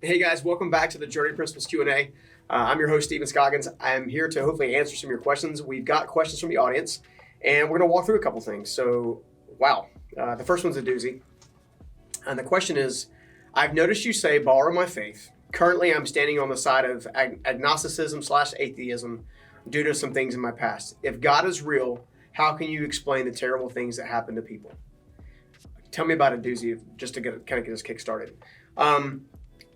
Hey guys, welcome back to the Journey Principles Q&A. I'm your host, Stephen Scoggins. I'm here to hopefully answer some of your questions. We've got questions from the audience, and we're going to walk through a couple things. So, the first one's a doozy. And the question is, I've noticed you say, borrow my faith. Currently, I'm standing on the side of agnosticism/atheism due to some things in my past. If God is real, how can you explain the terrible things that happen to people? Tell me about a doozy, just to get us kick-started.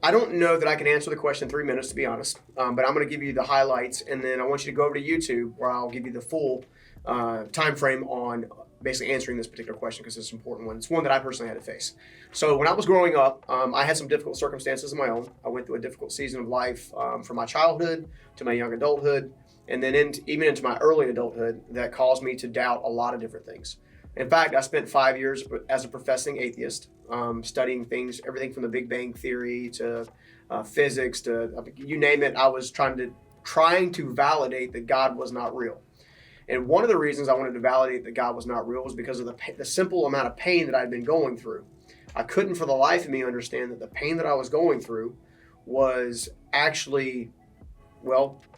I don't know that I can answer the question in 3 minutes, to be honest, but I'm going to give you the highlights, and then I want you to go over to YouTube where I'll give you the full time frame on basically answering this particular question because it's an important one. It's one that I personally had to face. So when I was growing up, I had some difficult circumstances of my own. I went through a difficult season of life from my childhood to my young adulthood, and then even into my early adulthood that caused me to doubt a lot of different things. In fact, I spent 5 years as a professing atheist, studying things, everything from the Big Bang Theory to physics to you name it. I was trying to validate that God was not real. And one of the reasons I wanted to validate that God was not real was because of the simple amount of pain that I'd been going through. I couldn't for the life of me understand that the pain that I was going through was actually,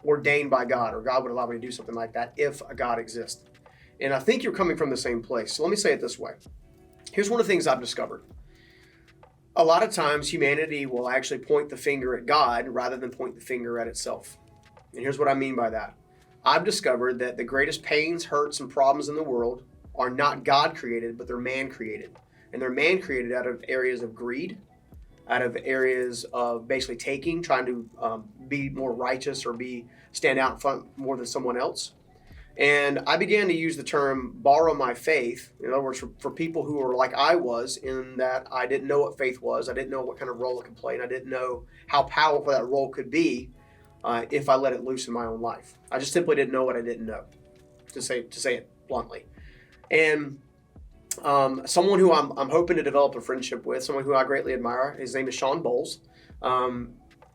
ordained by God, or God would allow me to do something like that if a God exists. And I think you're coming from the same place. So let me say it this way. Here's one of the things I've discovered. A lot of times humanity will actually point the finger at God rather than point the finger at itself. And here's what I mean by that. I've discovered that the greatest pains, hurts, and problems in the world are not God created, but they're man created. And they're man created out of areas of greed, out of areas of basically taking, trying to be more righteous or stand out in front more than someone else. And I began to use the term borrow my faith, in other words, for people who were like I was, in that I didn't know what faith was. I didn't know what kind of role it could play, and I didn't know how powerful that role could be if I let it loose in my own life. I just simply didn't know what I didn't know, to say it bluntly. And someone who I'm hoping to develop a friendship with, someone who I greatly admire, his name is Sean Bowles,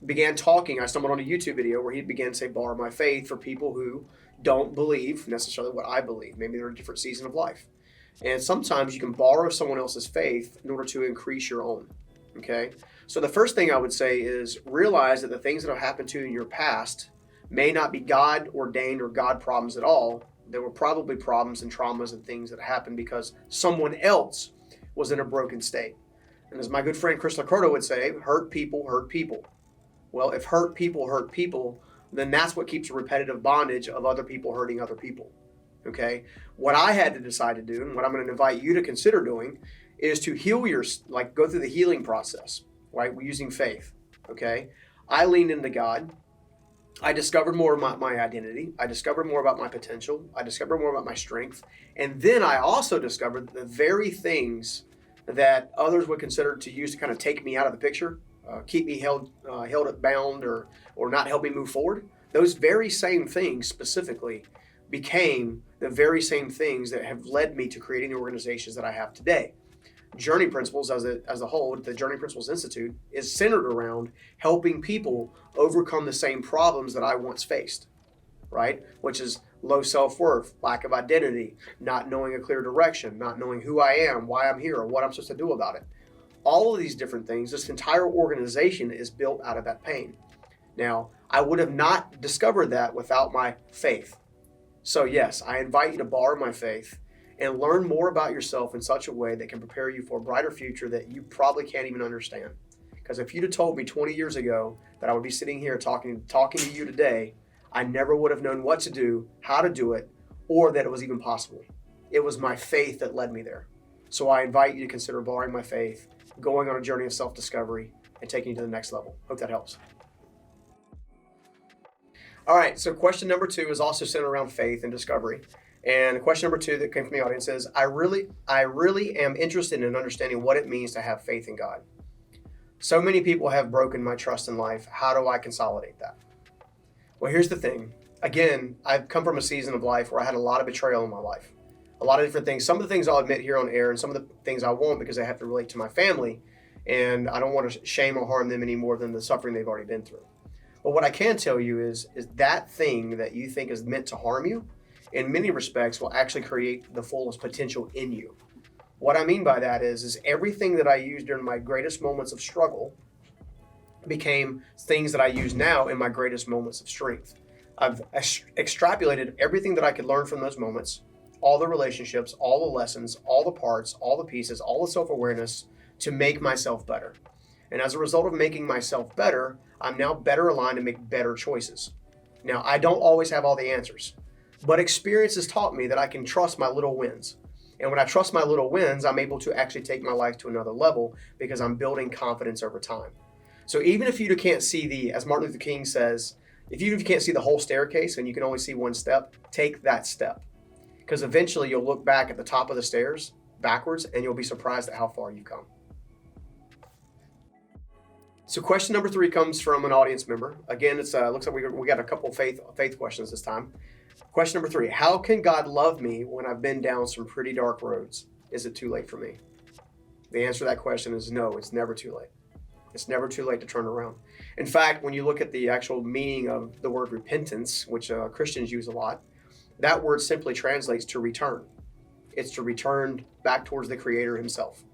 began talking. I stumbled on a YouTube video where he began to say, borrow my faith for people who don't believe necessarily what I believe. Maybe they're in a different season of life. And sometimes you can borrow someone else's faith in order to increase your own. Okay? So the first thing I would say is realize that the things that have happened to you in your past may not be God ordained or God problems at all. There were probably problems and traumas and things that happened because someone else was in a broken state. And as my good friend Chris Lacordo would say, hurt people hurt people. Well, if hurt people, then that's what keeps a repetitive bondage of other people hurting other people. Okay? What I had to decide to do, and what I'm going to invite you to consider doing, is to go through the healing process, right? We're using faith. Okay? I leaned into God. I discovered more about my identity. I discovered more about my potential. I discovered more about my strength. And then I also discovered the very things that others would consider to use to kind of take me out of the picture, keep me held bound or not help me move forward. Those very same things specifically became the very same things that have led me to creating the organizations that I have today. Journey Principles as a whole, the Journey Principles Institute, is centered around helping people overcome the same problems that I once faced, right? Which is low self-worth, lack of identity, not knowing a clear direction, not knowing who I am, why I'm here, or what I'm supposed to do about it. All of these different things, this entire organization is built out of that pain. Now, I would have not discovered that without my faith. So yes, I invite you to borrow my faith and learn more about yourself in such a way that can prepare you for a brighter future that you probably can't even understand. Because if you'd have told me 20 years ago that I would be sitting here talking to you today, I never would have known what to do, how to do it, or that it was even possible. It was my faith that led me there. So I invite you to consider borrowing my faith, going on a journey of self-discovery, and taking you to the next level. Hope that helps. All right, so question number 2 is also centered around faith and discovery. And question number 2 that came from the audience is, I really am interested in understanding what it means to have faith in God. So many people have broken my trust in life. How do I consolidate that? Well, here's the thing. Again, I've come from a season of life where I had a lot of betrayal in my life. A lot of different things. Some of the things I'll admit here on air, and some of the things I won't because I have to relate to my family, and I don't want to shame or harm them any more than the suffering they've already been through. But what I can tell you is that thing that you think is meant to harm you, in many respects, will actually create the fullest potential in you. What I mean by that is everything that I used during my greatest moments of struggle became things that I use now in my greatest moments of strength. I've extrapolated everything that I could learn from those moments, all the relationships, all the lessons, all the parts, all the pieces, all the self-awareness to make myself better. And as a result of making myself better, I'm now better aligned to make better choices. Now, I don't always have all the answers, but experience has taught me that I can trust my little wins. And when I trust my little wins, I'm able to actually take my life to another level because I'm building confidence over time. So even if you can't see as Martin Luther King says, even if you can't see the whole staircase and you can only see one step, take that step. Because eventually you'll look back at the top of the stairs backwards and you'll be surprised at how far you've come. So question number 3 comes from an audience member. Again, it looks like we got a couple faith questions this time. Question number 3, how can God love me when I've been down some pretty dark roads? Is it too late for me? The answer to that question is no, it's never too late. It's never too late to turn around. In fact, when you look at the actual meaning of the word repentance, which Christians use a lot, that word simply translates to return. It's to return back towards the Creator himself.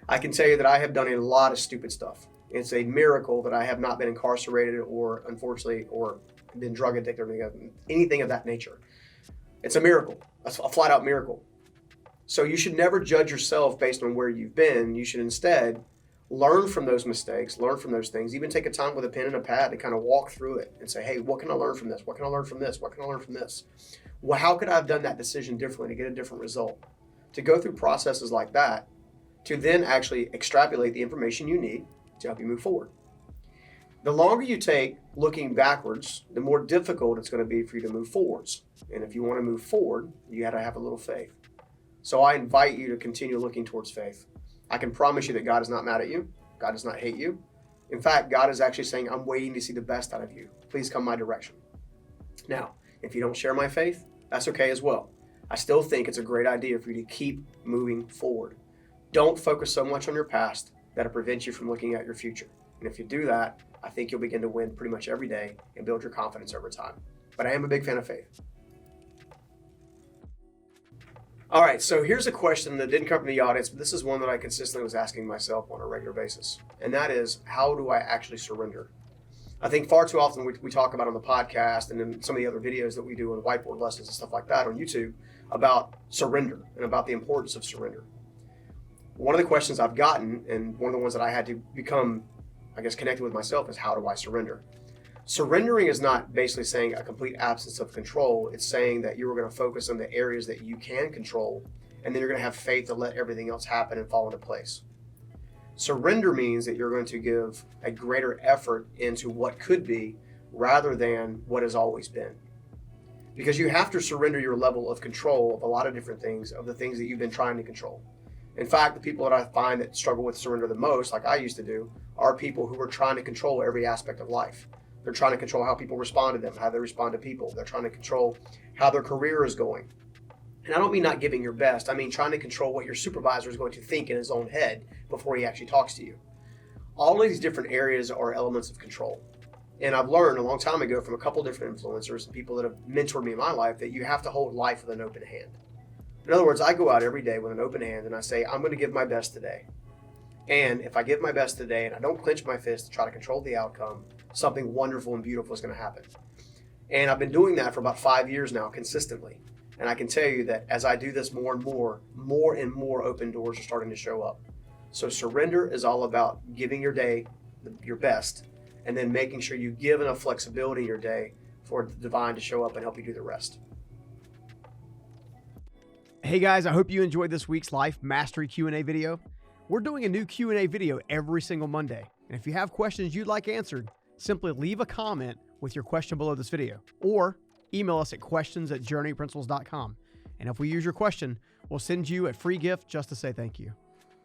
I can tell you that I have done a lot of stupid stuff. It's a miracle that I have not been incarcerated or, unfortunately, or been drug addicted or anything of that nature. It's a miracle, a flat out miracle. So you should never judge yourself based on where you've been. You should instead learn from those mistakes, learn from those things, even take a time with a pen and a pad to kind of walk through it and say, hey, what can I learn from this? What can I learn from this? What can I learn from this? Well, how could I have done that decision differently to get a different result? To go through processes like that, to then actually extrapolate the information you need to help you move forward. The longer you take looking backwards, the more difficult it's going to be for you to move forwards. And if you want to move forward, you got to have a little faith. So I invite you to continue looking towards faith. I can promise you that God is not mad at you. God does not hate you. In fact, God is actually saying, I'm waiting to see the best out of you. Please come my direction. Now, if you don't share my faith, that's okay as well. I still think it's a great idea for you to keep moving forward. Don't focus so much on your past that it prevents you from looking at your future. And if you do that, I think you'll begin to win pretty much every day and build your confidence over time. But I am a big fan of faith. All right, so here's a question that didn't come from the audience, but this is one that I consistently was asking myself on a regular basis. And that is, how do I actually surrender? I think far too often we talk about on the podcast and in some of the other videos that we do on whiteboard lessons and stuff like that on YouTube about surrender and about the importance of surrender. One of the questions I've gotten, and one of the ones that I had to become, connected with myself, is how do I surrender? Surrendering is not basically saying a complete absence of control. It's saying that you're going to focus on the areas that you can control, and then you're going to have faith to let everything else happen and fall into place. Surrender means that you're going to give a greater effort into what could be rather than what has always been. Because you have to surrender your level of control of a lot of different things, of the things that you've been trying to control. In fact, the people that I find that struggle with surrender the most, like I used to do, are people who are trying to control every aspect of life. They're trying to control how people respond to them, how they respond to people. They're trying to control how their career is going. And I don't mean not giving your best. I mean trying to control what your supervisor is going to think in his own head before he actually talks to you. All of these different areas are elements of control. And I've learned a long time ago from a couple different influencers and people that have mentored me in my life that you have to hold life with an open hand. In other words, I go out every day with an open hand and I say, I'm going to give my best today. And if I give my best today and I don't clench my fist to try to control the outcome, something wonderful and beautiful is going to happen. And I've been doing that for about 5 years now consistently. And I can tell you that as I do this more and more open doors are starting to show up. So surrender is all about giving your day your best and then making sure you give enough flexibility in your day for the divine to show up and help you do the rest. Hey guys, I hope you enjoyed this week's Life Mastery Q&A video. We're doing a new Q&A video every single Monday. And if you have questions you'd like answered, simply leave a comment with your question below this video or email us at questions@journeyprinciples.com. And if we use your question, we'll send you a free gift just to say thank you.